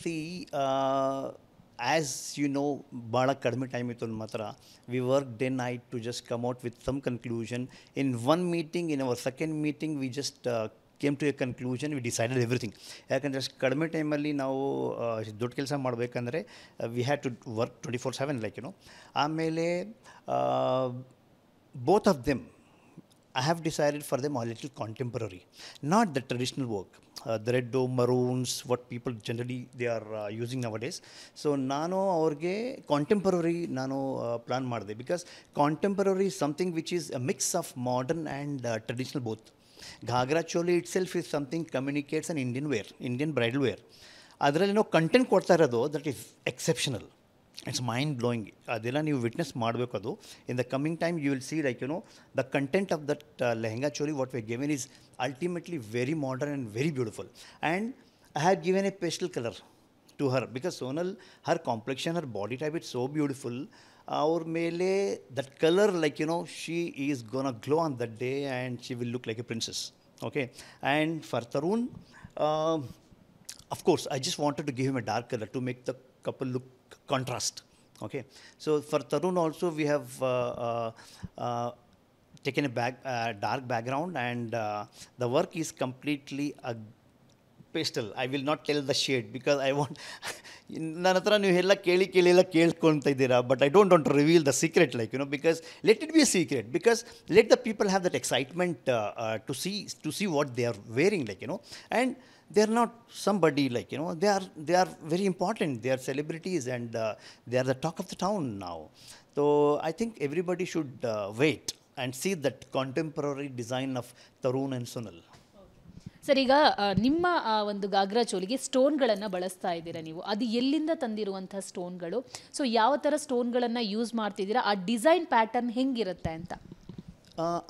See, as you know, bada kadme time itul matra. We worked day night to just come out with some conclusion. In one meeting, in our second meeting, we just came to a conclusion. We decided everything. ಯಾಕಂದರೆ ಅಷ್ಟು ಕಡಿಮೆ ಟೈಮಲ್ಲಿ ನಾವು ದೊಡ್ಡ ಕೆಲಸ ಮಾಡಬೇಕಂದ್ರೆ we had to work 24/7 like ಆಮೇಲೆ both of them I have decided for them a little contemporary, not the traditional work. The red dome, maroons, what people generally they are using nowadays. So ನಾನು ಅವ್ರಿಗೆ contemporary ನಾನು plan ಮಾಡಿದೆ because contemporary is something which is a mix of modern and traditional both. Ghagra choli itself is something communicates an Indian wear, Indian bridal wear. ಅದರಲ್ಲಿ ನಾವು content ಕೊಡ್ತಾ ಇರೋದು that is exceptional. It's mind blowing. ಅದೆಲ್ಲ ನೀವು witness ಮಾಡಬೇಕು. ಅದು in the coming time you will see like the content of that lehenga choli what we given is ultimately very modern and very beautiful. And I have given a pastel colour to her because Sonal her complexion her body type it's so beautiful. ಅವ್ರ ಮೇಲೆ that colour like she is gone a glow on that day and she will look like a princess. Okay. And for Tarun, of course, I just wanted to give him a dark color to make the couple look contrast. Okay. So for Tarun also we have taken a dark background and the work is completely a pastel. I will not tell the shade because I want ನನ್ನ ಹತ್ರ ನೀವು ಎಲ್ಲ ಕೇಳ್ಕೊಳ್ತಾ ಇದ್ದೀರಾ, but I don't want to reveal the secret like because let it be a secret because let the people have that excitement to see what they are wearing like and they are not somebody like they are very important. They are celebrities and they are the talk of the town now. So I think everybody should wait and see that contemporary design of Tarun and Sonal. Sir, ಈಗ ನಿಮ್ಮ ಒಂದು ಗಾಗ್ರಾ ಚೋಲಿಗೆ ಸ್ಟೋನ್ಗಳನ್ನು ಬಳಸ್ತಾ ಇದ್ದೀರಾ ನೀವು. ಅದು ಎಲ್ಲಿಂದ ತಂದಿರುವಂಥ ಸ್ಟೋನ್ಗಳು? So ಯಾವ ಥರ ಸ್ಟೋನ್ಗಳನ್ನು ಯೂಸ್ ಮಾಡ್ತಿದ್ದೀರಾ? ಆ ಡಿಸೈನ್ ಪ್ಯಾಟರ್ನ್ ಹೆಂಗಿರುತ್ತೆ ಅಂತ?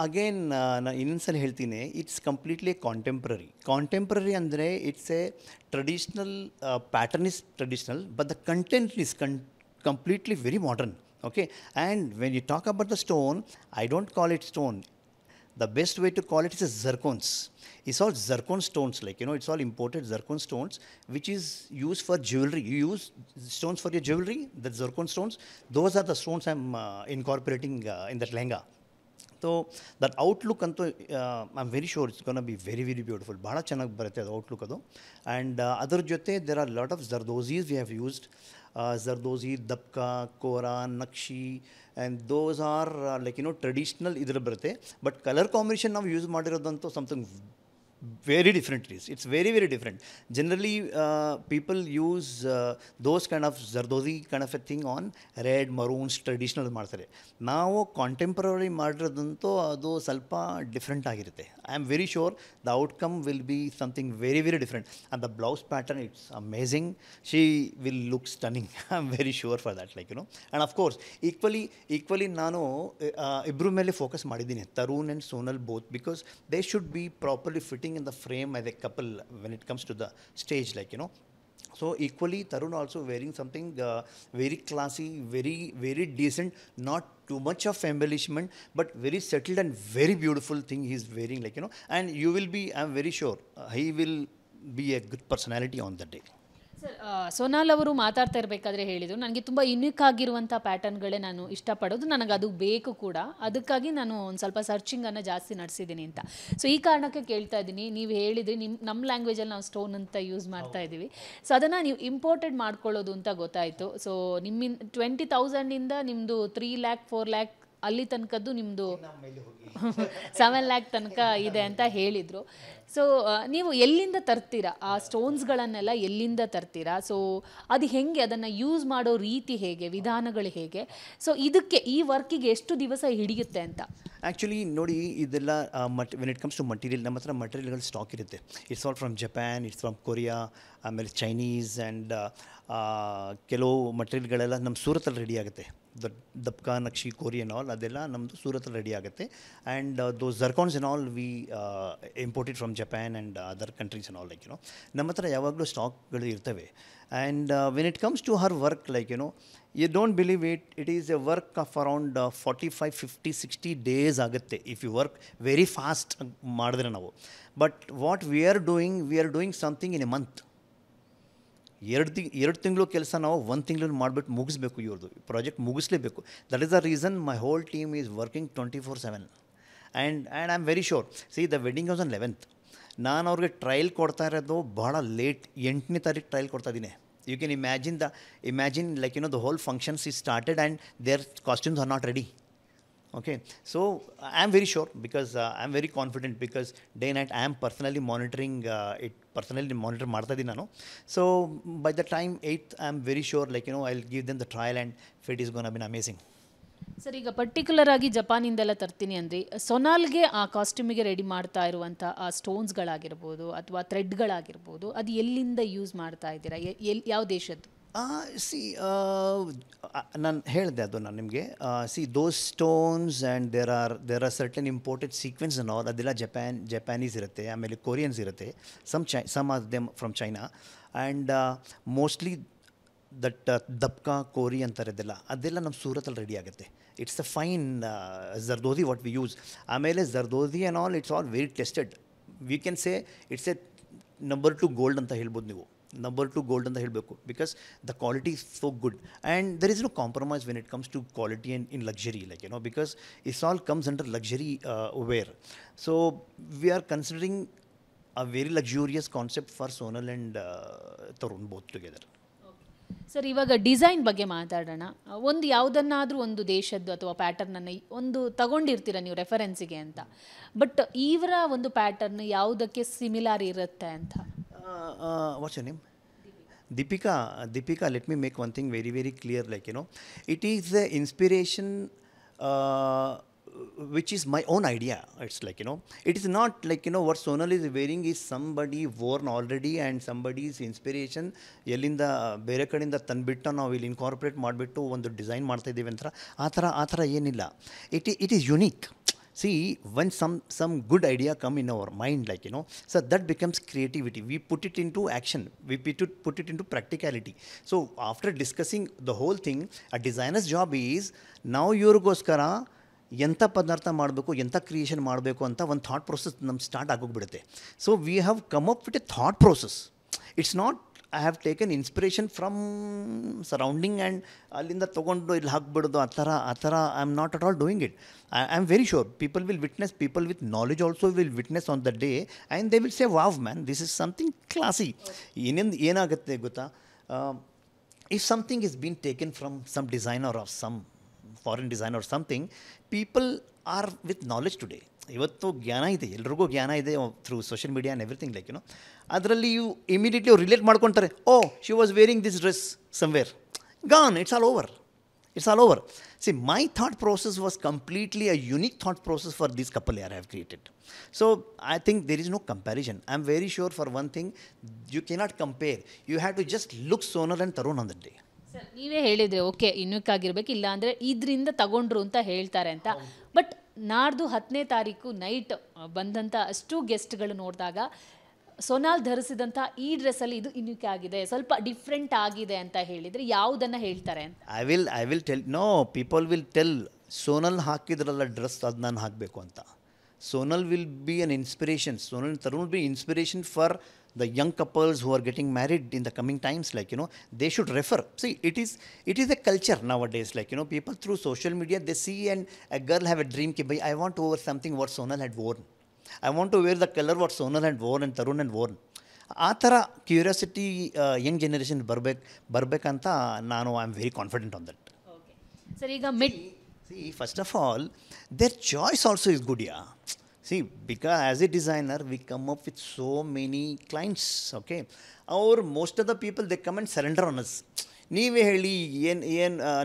ಅಗೇನ್ ನಾನು ಇನ್ನೊಂದ್ಸಲ ಹೇಳ್ತೀನಿ, ಇಟ್ಸ್ ಕಂಪ್ಲೀಟ್ಲಿ ಕಾಂಟೆಂಪ್ರರಿ ಅಂದರೆ it's a traditional pattern is traditional but the content is completely very modern. Okay. And when you talk about the stone, I don't call it stone. The best way to call it is zircons. It's all zircon stones, like it's all imported zircon stones which is used for jewelry. You use stones for your jewelry, the zircon stones. Those are the stones I'm incorporating in that lehenga. So that outlook ಅಂತೂ I'm very sure it's going to be very very beautiful. ಭಾಳ ಚೆನ್ನಾಗಿ ಬರುತ್ತೆ ಅದು outlook ಅದು. And ಅದ್ರ ಜೊತೆ there are a lot of zardozis we have used. Zardozi, Dabka, Kora, Nakshi, and those are like traditional idra ಬರುತ್ತೆ. But colour combination ನಾವು use ಮಾಡಿರೋದಂತೂ something very different it is. It's very very different. Generally people use those kind of zardozi kind of a thing on red, maroons, traditional ಮಾಡ್ತಾರೆ. ನಾವು contemporary ಮಾಡಿರೋದಂತೂ ಅದು ಸ್ವಲ್ಪ different ಆಗಿರುತ್ತೆ. I am very sure the outcome will be something very very different. And the blouse pattern it's amazing. She will look stunning. I am very sure for that like and of course equally ನಾನು ಇಬ್ಬರ ಮೇಲೆ focus ಮಾಡಿದ್ದೀನಿ, Tarun and Sonal both, because they should be properly fitting in the frame as a couple when it comes to the stage like so equally Tarun also wearing something very classy, very very decent, not too much of embellishment but very settled and very beautiful thing he is wearing like and you will be, I am very sure he will be a good personality on that day. Sir, Sonal ಅವರು ಮಾತಾಡ್ತಾ ಇರಬೇಕಾದ್ರೆ ಹೇಳಿದರು, ನನಗೆ ತುಂಬ unique ಆಗಿರುವಂಥ ಪ್ಯಾಟರ್ನ್ಗಳೇ ನಾನು ಇಷ್ಟಪಡೋದು, ನನಗೆ ಅದು ಬೇಕು ಕೂಡ, ಅದಕ್ಕಾಗಿ ನಾನು ಒಂದು ಸ್ವಲ್ಪ ಸರ್ಚಿಂಗನ್ನು ಜಾಸ್ತಿ ನಡೆಸಿದ್ದೀನಿ ಅಂತ. ಸೊ ಈ ಕಾರಣಕ್ಕೆ ಕೇಳ್ತಾ ಇದ್ದೀನಿ, ನೀವು ಹೇಳಿದ್ರಿ ನಮ್ಮ ಲ್ಯಾಂಗ್ವೇಜಲ್ಲಿ ನಾವು ಸ್ಟೋನ್ ಅಂತ ಯೂಸ್ ಮಾಡ್ತಾ ಇದ್ದೀವಿ. ಸೊ ಅದನ್ನು ನೀವು ಇಂಪೋರ್ಟೆಡ್ ಮಾಡ್ಕೊಳ್ಳೋದು ಅಂತ ಗೊತ್ತಾಯಿತು. ಸೊ ನಿಮ್ಮಿಂದ 20,000ಇಂದ ನಿಮ್ಮದು 3 lakh 4 lakh ಅಲ್ಲಿ ತನಕದ್ದು ನಿಮ್ಮದು 7 lakh ತನಕ ಇದೆ ಅಂತ ಹೇಳಿದರು. ಸೊ ನೀವು ಎಲ್ಲಿಂದ ತರ್ತೀರಾ ಆ ಸ್ಟೋನ್ಸ್ಗಳನ್ನೆಲ್ಲ, ಎಲ್ಲಿಂದ ತರ್ತೀರಾ? ಸೊ ಅದು ಹೆಂಗೆ, ಅದನ್ನು ಯೂಸ್ ಮಾಡೋ ರೀತಿ ಹೇಗೆ, ವಿಧಾನಗಳು ಹೇಗೆ? ಸೊ ಇದಕ್ಕೆ ಈ ವರ್ಕಿಗೆ ಎಷ್ಟು ದಿವಸ ಹಿಡಿಯುತ್ತೆ ಅಂತ? ಆ್ಯಕ್ಚುಲಿ ನೋಡಿ, ಇದೆಲ್ಲ when it comes to material, ನಮ್ಮ ಹತ್ರ ಮಟೀರಿಯಲ್ಗಳು ಸ್ಟಾಕ್ ಇರುತ್ತೆ. It's all from Japan, it's from Korea, ಆಮೇಲೆ ಚೈನೀಸ್ ಆ್ಯಂಡ್ ಕೆಲವು ಮಟೀರಿಯಲ್ಗಳೆಲ್ಲ ನಮ್ಮ ಸೂರತಲ್ಲಿ ರೆಡಿ ಆಗುತ್ತೆ. ದಬ್ಕಾ, ನಕ್ಷಿ, ಕೊರಿಯನ್ ಆಲ್ ಅದೆಲ್ಲ ನಮ್ಮದು ಸೂರತಲ್ಲಿ ರೆಡಿ ಆಗುತ್ತೆ. And those zircons and all we imported from Japan and other countries and all like ನಮ್ಮ ಹತ್ರ ಯಾವಾಗಲೂ ಸ್ಟಾಕ್ಗಳು ಇರ್ತವೆ. And when it comes to her work like you don't believe it, it is a work of around 45, 50, 60 days ಆಗುತ್ತೆ if you work very fast ಮಾಡಿದ್ರೆ ನಾವು. But what we are doing something in a month. ಎರಡು ತಿಂಗಳು ಕೆಲಸ ನಾವು ಒಂದು ತಿಂಗಳಲ್ಲಿ ಮಾಡಿಬಿಟ್ಟು ಮುಗಿಸ್ಬೇಕು, ಇವ್ರದ್ದು ಪ್ರಾಜೆಕ್ಟ್ ಮುಗಿಸ್ಲೇಬೇಕು. That is the reason my whole team is working 24/7. And I am very sure. See the wedding was on 11th. ನಾನು ಅವ್ರಿಗೆ ಟ್ರಯಲ್ ಕೊಡ್ತಾ ಇರೋದು ಭಾಳ ಲೇಟ್, 8ನೇ ತಾರೀಕು ಟ್ರಯಲ್ ಕೊಡ್ತಾ ಇದ್ದೀನಿ. You can imagine like the whole functions is started and their costumes are not ready. Okay, so I am very sure because I am very confident because day and night I am personally monitoring it, personally monitor ಮಾಡ್ತಾ ಇದ್ದೀನಿ ನಾನು. So by the time 8th I am very sure like I'll give them the trial and fit is gonna be amazing. Sir, ಈಗ particular ಆಗಿ ಜಪಾನಿಂದೆಲ್ಲ ತರ್ತೀನಿ ಅಂದ್ರಿ. ಸೊನಾಲ್ಗೆ ಆ ಕಾಸ್ಟ್ಯೂಮಿಗೆ ready ಮಾಡ್ತಾ ಇರುವಂಥ ಆ ಸ್ಟೋನ್ಸ್ಗಳಾಗಿರ್ಬೋದು ಅಥವಾ ಥ್ರೆಡ್ಗಳಾಗಿರ್ಬೋದು, ಅದು ಎಲ್ಲಿಂದ ಯೂಸ್ ಮಾಡ್ತಾ ಇದ್ದೀರಾ? ಯಾವ ದೇಶದ್ದು? ನಾನು ಹೇಳಿದೆ ಅದು ನಾನು ನಿಮಗೆ. Those stones and there are certain imported sequins and all, ಅದೆಲ್ಲ ಜಪಾನೀಸ್ ಇರುತ್ತೆ, ಆಮೇಲೆ ಕೊರಿಯನ್ಸ್ ಇರುತ್ತೆ, some of them from China. And mostly that dabka ಕೋರಿ ಅಂತಾರದೆಲ್ಲ ಅದೆಲ್ಲ ನಮ್ಮ ಸೂರತಲ್ಲಿ ರೆಡಿ ಆಗುತ್ತೆ. It's a fine zardozi what we use. ಆಮೇಲೆ zardozi and all it's all very tested. We can say it's a number 2 gold ಅಂತ ಹೇಳ್ಬೋದು ನೀವು. ನಂಬರ್ 2 ಗೋಲ್ಡ್ ಅಂತ ಹೇಳಬೇಕು because the quality is so good and there is no compromise when it comes to quality and in luxury like because it's all comes under luxury wear. So we are considering a very luxurious concept for Sonal and Tarun both together. Sir, ಇವಾಗ design ಬಗ್ಗೆ ಮಾತಾಡೋಣ. ಒಂದು ಯಾವುದನ್ನಾದರೂ ಒಂದು ದೇಶದ್ದು ಅಥವಾ ಪ್ಯಾಟರ್ನನ್ನು ಒಂದು ತಗೊಂಡಿರ್ತೀರ ನೀವು ರೆಫರೆನ್ಸಿಗೆ ಅಂತ, ಬಟ್ ಇವರ ಒಂದು ಪ್ಯಾಟರ್ನ್ ಯಾವುದಕ್ಕೆ ಸಿಮಿಲಾರ್ ಇರುತ್ತೆ ಅಂತ? What's your name? Deepika, let me make one thing very, very clear. Like, it is the inspiration which is my own idea. It's like, it is not like, what Sonal is wearing is somebody worn already and somebody's inspiration. Yellinda ಬೇರೆ ಕಡೆಯಿಂದ ತಂದುಬಿಟ್ಟು ನಾವು ಇಲ್ಲಿ incorporate ಮಾಡಿಬಿಟ್ಟು ಒಂದು design ಮಾಡ್ತಾ ಇದ್ದೀವಿ ಅಂತ ಆ ಥರ ಏನಿಲ್ಲ. It is unique. See, when some good idea come in our mind, like, so that becomes creativity. We put it into action. We put it into practicality. So after discussing the whole thing, a designer's job is, now ಇವ್ರಿಗೋಸ್ಕರ ಎಂಥ ಪದಾರ್ಥ ಮಾಡಬೇಕು, ಎಂಥ creation ಮಾಡಬೇಕು ಅಂತ ಒಂದು thought process ನಮ್ಮ start ಆಗೋಗ್ಬಿಡುತ್ತೆ. So we have come up with a thought process. It's not I have taken inspiration from surrounding and ಅಲ್ಲಿಂದ ತೊಗೊಂಡು ಇಲ್ಲಿ ಹಾಕ್ಬಿಡೋದು ಆ ಥರ I am not at all doing it. I am very sure people will witness, people with knowledge also will witness on the day and they will say wow man, this is something classy. ಏನಾಗುತ್ತೆ ಗೊತ್ತಾ, if something is been taken from some designer or some foreign designer something, people are with knowledge today. ಇವತ್ತು ಜ್ಞಾನ ಇದೆ, ಎಲ್ರಿಗೂ ಜ್ಞಾನ ಇದೆ through social media and everything like ಅದರಲ್ಲಿ ಇವು ಇಮಿಡಿಯೇಟ್ಲಿ ಅವ್ರು ರಿಲೇಟ್ ಮಾಡ್ಕೊತಾರೆ. Oh, she was wearing this dress somewhere, gone, it's all over. See, my thought process was completely a unique thought process for this couple I have created. So I think there is no comparison. I'm very sure for one thing, you cannot compare. You have to just look Sonal and Tarun on that day. Sir, ನೀವೇ ಹೇಳಿದರೆ okay unique ಆಗಿರ್ಬೇಕು, ಇಲ್ಲ ಅಂದರೆ ಇದರಿಂದ ತಗೊಂಡ್ರು ಅಂತ ಹೇಳ್ತಾರೆ ಅಂತ. ಬಟ್ ನಾಡ್ದು 10ನೇ ತಾರೀಕು ನೈಟ್ ಬಂದಂಥ ಅಷ್ಟು ಗೆಸ್ಟ್ಗಳು ನೋಡಿದಾಗ ಸೊನಾಲ್ ಧರಿಸಿದಂಥ ಈ ಡ್ರೆಸ್ಸಲ್ಲಿ ಇದು ಯುನಿಕ್ ಆಗಿದೆ, ಸ್ವಲ್ಪ ಡಿಫ್ರೆಂಟ್ ಆಗಿದೆ ಅಂತ ಹೇಳಿದರೆ ಯಾವುದನ್ನು ಹೇಳ್ತಾರೆ ಅಂತ? I will tell, no, people will tell Sonal ಹಾಕಿದ್ರಲ್ಲ ಡ್ರೆಸ್ ಅದು ನಾನು ಹಾಕಬೇಕು ಅಂತ. Sonal will be an inspiration. Sonal and Tarun will be inspiration for the young couples who are getting married in the coming times. Like, they should refer. See, it is a culture nowadays. Like, people through social media, they see and a girl have a dream, ki, I want to wear something what Sonal had worn. I want to wear the color what Sonal had worn and Tarun had worn. ಆ ಥರ curiosity Young generation ಬರಬೇಕಂತ ನಾನು I am very confident on that. Sir, ಈಗ See, first of all, their choice also is good, yeah. See, because as a designer, we come up with so many clients, okay. Most of the people, they come and surrender on us. ನೀವೇ ಹೇಳಿ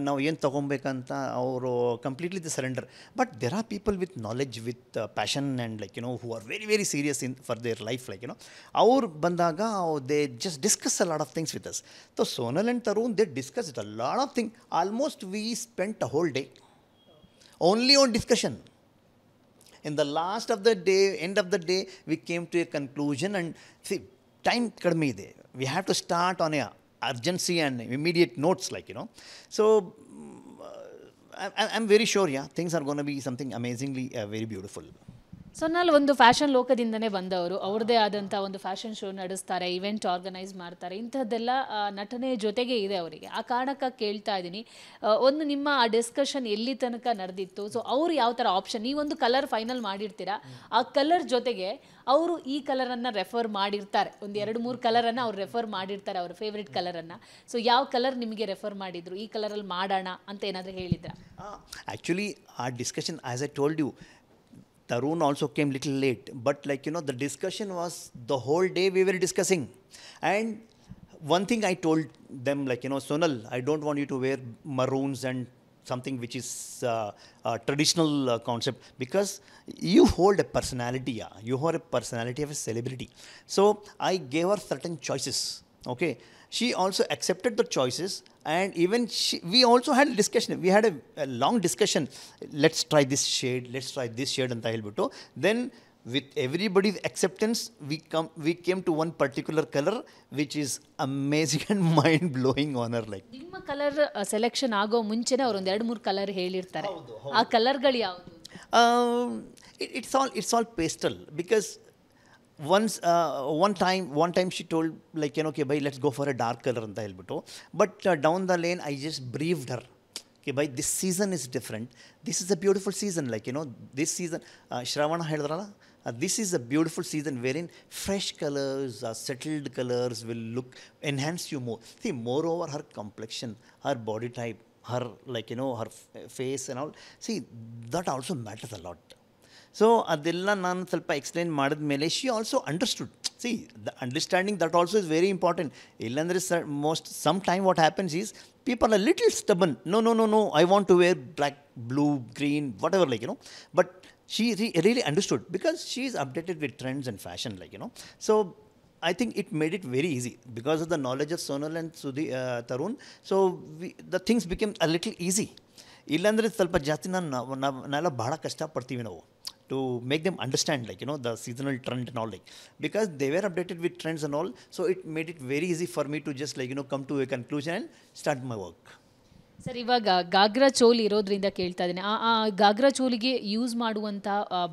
ನಾವು ಏನು ತೊಗೊಬೇಕಂತ ಅವರು completely the surrender. But there are people with knowledge, with passion and like who are very very serious in for their life. Like ಅವ್ರು ಬಂದಾಗ they just discuss a lot of things with us. So Sonal and Tarun, they discuss it a lot of thing. Almost V spent a whole day only on discussion. In the last of the day, end of the day, we came to a conclusion. And see, time kadme ide, we have to start on a urgency and immediate notes, like, so I'm very sure, yeah, things are going to be something amazingly very beautiful. Sonal ಒಂದು fashion ಲೋಕದಿಂದನೇ ಬಂದವರು, ಅವ್ರದ್ದೇ ಆದಂಥ ಒಂದು fashion show ನಡೆಸ್ತಾರೆ, event organise ಮಾಡ್ತಾರೆ, ಇಂಥದ್ದೆಲ್ಲ ನಟನೆ ಜೊತೆಗೆ ಇದೆ ಅವರಿಗೆ. ಆ ಕಾರಣಕ್ಕೆ ಕೇಳ್ತಾ ಇದ್ದೀನಿ, ಒಂದು ನಿಮ್ಮ ಆ ಡಿಸ್ಕಷನ್ ಎಲ್ಲಿ ತನಕ ನಡೆದಿತ್ತು? ಸೊ ಅವ್ರು ಯಾವ ಥರ ಆಪ್ಷನ್, ನೀವೊಂದು ಕಲರ್ ಫೈನಲ್ ಮಾಡಿರ್ತೀರಾ, ಆ ಕಲರ್ ಜೊತೆಗೆ ಅವರು ಈ ಕಲರನ್ನು ರೆಫರ್ ಮಾಡಿರ್ತಾರೆ, ಒಂದು 2-3 ಕಲರನ್ನು ಅವ್ರು ರೆಫರ್ ಮಾಡಿರ್ತಾರೆ, ಅವ್ರ ಫೇವ್ರೆಟ್ ಕಲರನ್ನು. ಸೊ ಯಾವ ಕಲರ್ ನಿಮಗೆ ರೆಫರ್ ಮಾಡಿದ್ರು, ಈ ಕಲರಲ್ಲಿ ಮಾಡೋಣ ಅಂತ ಏನಾದರೂ ಹೇಳಿದ್ರಾ? Actually, our discussion, as I told you, Tarun also came little late, but like the discussion was the whole day we were discussing. And one thing I told them, like Sonal, I don't want you to wear maroons and something which is a traditional concept, because you hold a personality, yeah, you hold a personality of a celebrity. So I gave her certain choices. Okay, she also accepted the choices, and even we also had a discussion. We had a long discussion. Let's try this shade, let's try this shade anta helbittu. Then with everybody's acceptance, we came to one particular color which is amazing and mind blowing on her. Like ನಿಮ್ಮ colour selection ಆಗೋ ಮುಂಚೆನೇ ಅವರು ಒಂದು 2-3 colour ಹೇಳಿರ್ತಾರೆ. ಆ ಕಲರ್ಗಳು ಯಾವುದು? It's all pastel, because one time she told, like okay bhai, let's go for a dark color anta helbittu. But down the lane I just briefed her, okay bhai, this season is different, this is a beautiful season, like this season Shravana ಹೇಳಿದ್ರಲ್ಲ, this is a beautiful season wherein fresh colors, settled colors will enhance you more. See, moreover, her complexion, her body type, her her face and all, see, that also matters a lot. So ಅದೆಲ್ಲ ನಾನು ಸ್ವಲ್ಪ explain ಮಾಡಿದ್ಮೇಲೆ she also understood. See, the understanding that also is very important. ಇಲ್ಲಾಂದರೆ some time what happens is people are little stubborn, no I want to wear black, blue, green, whatever, like but she really understood, because she is updated with trends and fashion, like so I think it made it very easy because of the knowledge of Sonal and Tarun. So the things became a little easy. ಇಲ್ಲಾಂದರೆ ಸ್ವಲ್ಪ ಜಾಸ್ತಿ ನಾವೆಲ್ಲ ಬಹಳ ಕಷ್ಟಪಡ್ತೀವಿ ನಾವು to make them understand, like the seasonal trend and all, like because they were updated with trends and all, so it made it very easy for me to just come to a conclusion and start my work. Sir, ಇವಾಗ ಗಾಗ್ರಾ ಚೋಲಿ ಇರೋದ್ರಿಂದ ಕೇಳ್ತಾ ಇದ್ದೀನಿ, ಆ ghagra ಚೋಲಿಗೆ use ಮಾಡುವಂಥ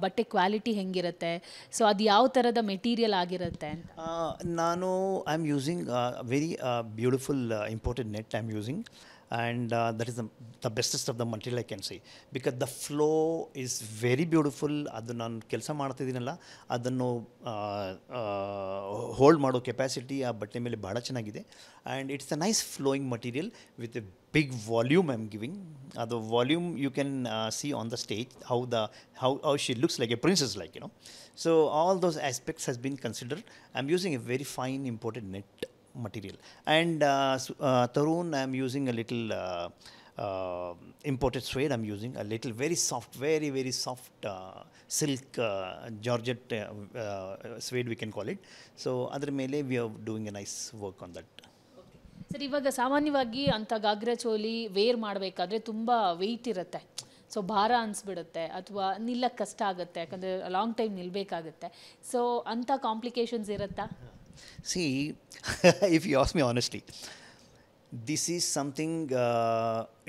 ಬಟ್ಟೆ quality ಹೆಂಗಿರುತ್ತೆ? So ಅದು ಯಾವ ಥರದ ಮೆಟೀರಿಯಲ್ ಆಗಿರುತ್ತೆ ಅಂತ? ನಾನು I am using very beautiful imported net I am using, and that is the bestest of the material I can say, because the flow is very beautiful. ಅದು ನಾನು ಕೆಲಸ ಮಾಡ್ತಿದ್ದೀನಲ್ಲ, ಅದನ್ನು ಹೋಲ್ಡ್ ಮಾಡೋ ಕೆಪಾಸಿಟಿ ಆ ಬಟ್ಟೆ ಮೇಲೆ ಭಾಳ ಚೆನ್ನಾಗಿದೆ. And it's a nice flowing material with A big volume I'm giving. The volume you can see on the stage, how she looks like a princess, like So all those aspects has been considered. I'm using a very fine imported net material, and Tarun, I'm using a little imported suede. I'm using a little very soft, very soft silk georgette suede, we can call it. So adar mele we are doing a nice work on that. Sir, ಇವಾಗ ಸಾಮಾನ್ಯವಾಗಿ ಅಂಥ ghagra choli wear ಮಾಡಬೇಕಾದ್ರೆ ತುಂಬ weight ಇರುತ್ತೆ, so ಭಾರ ಅನಿಸ್ಬಿಡುತ್ತೆ, ಅಥವಾ ನಿಲ್ಲಕ್ಕೆ ಕಷ್ಟ ಆಗುತ್ತೆ, ಯಾಕಂದರೆ ಲಾಂಗ್ ಟೈಮ್ ನಿಲ್ಲಬೇಕಾಗುತ್ತೆ. ಸೊ ಅಂಥ ಕಾಂಪ್ಲಿಕೇಶನ್ಸ್ ಇರುತ್ತಾ? See, if you ask me honestly, this is something,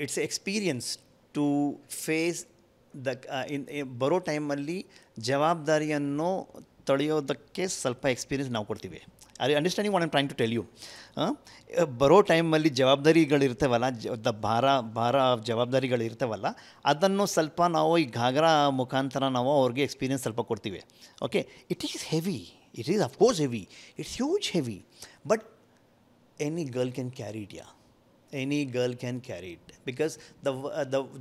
it's an experience to face the ಬರೋ ಟೈಮಲ್ಲಿ ಜವಾಬ್ದಾರಿಯನ್ನು ತಡೆಯೋದಕ್ಕೆ ಸ್ವಲ್ಪ ಎಕ್ಸ್ಪೀರಿಯನ್ಸ್ ನಾವು ಕೊಡ್ತೀವಿ. Are you understanding what I am trying to tell you? ಬರೋ ಟೈಮಲ್ಲಿ ಜವಾಬ್ದಾರಿಗಳಿರ್ತವಲ್ಲ, ಭಾರ ಜವಾಬ್ದಾರಿಗಳಿರ್ತವಲ್ಲ, ಅದನ್ನು ಸ್ವಲ್ಪ ನಾವು ಈ ಘಾಗ್ರಾ ಮುಖಾಂತರ ನಾವು ಅವ್ರಿಗೆ ಎಕ್ಸ್ಪೀರಿಯನ್ಸ್ ಸ್ವಲ್ಪ ಕೊಡ್ತೀವಿ. Okay, it is heavy, it is of course heavy, it's huge heavy, but any girl can carry it, yeah, any girl can carry it, because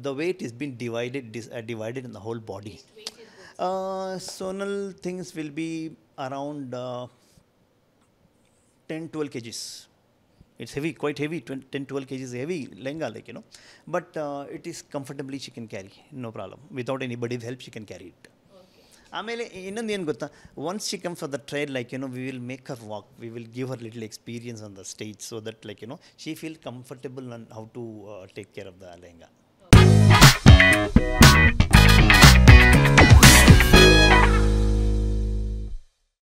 the weight is been divided in the whole body. Sonal things will be around 10-12 kgs. It's heavy, quite heavy. 10-12 kgs heavy lehenga, like but it is comfortably she can carry, no problem. Without anybody's help she can carry it. ಆಮೇಲೆ ಇನ್ನೊಂದು ಏನು ಗೊತ್ತಾ, once she comes for the trial, like we will make her walk, we will give her little experience on the stage, so that like she feel comfortable on how to take care of the lehenga.